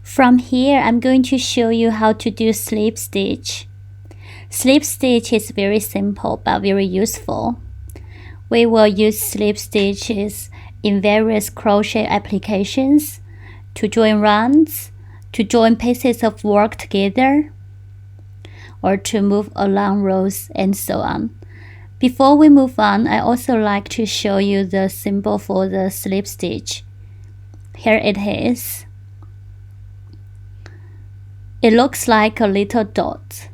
From here, I'm going to show you how to do slip stitch. Slip stitch is very simple but very useful. We will use slip stitches in various crochet applications, to join rounds, to join pieces of work together, or to move along rows, and so on. Before we move on, I also like to show you the symbol for the slip stitch. Here it is. It looks like a little dot.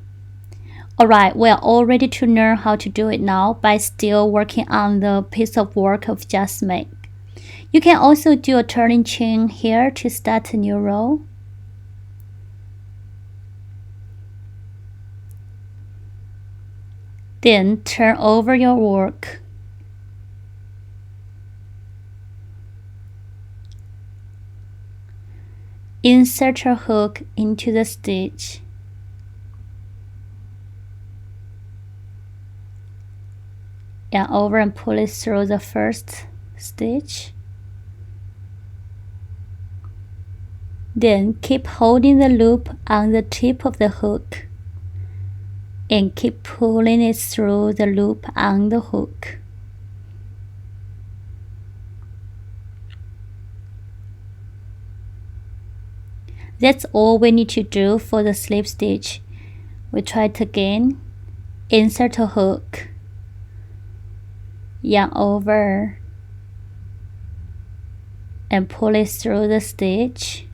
Alright, we are all ready to learn how to do it now by still working on the piece of work we've just made. You can also do a turning chain here to start a new row. Then turn over your work. Insert your hook into the stitch. Yarn over and pull it through the first stitch. Then keep holding the loop on the tip of the hook and keep pulling it through the loop on the hook. That's all we need to do for the slip stitch. We try it again. Insert a hook, yarn over and pull it through the stitch,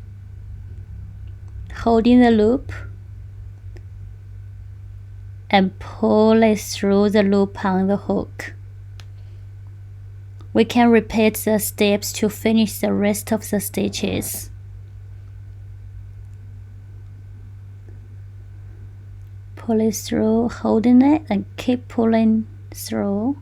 holding the loop and pull it through the loop on the hook. We can repeat the steps to finish the rest of the stitches. Pull it through, holding it, and keep pulling through.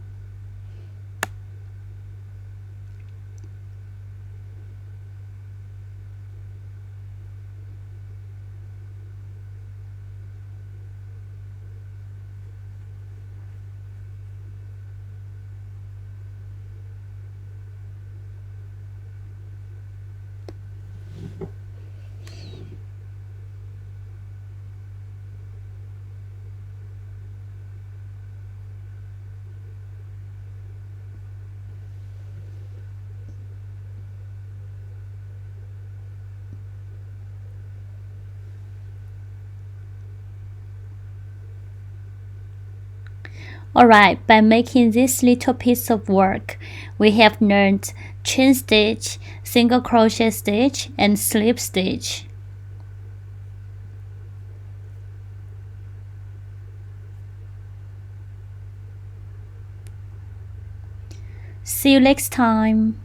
Alright, by making this little piece of work, we have learned chain stitch, single crochet stitch, and slip stitch. See you next time.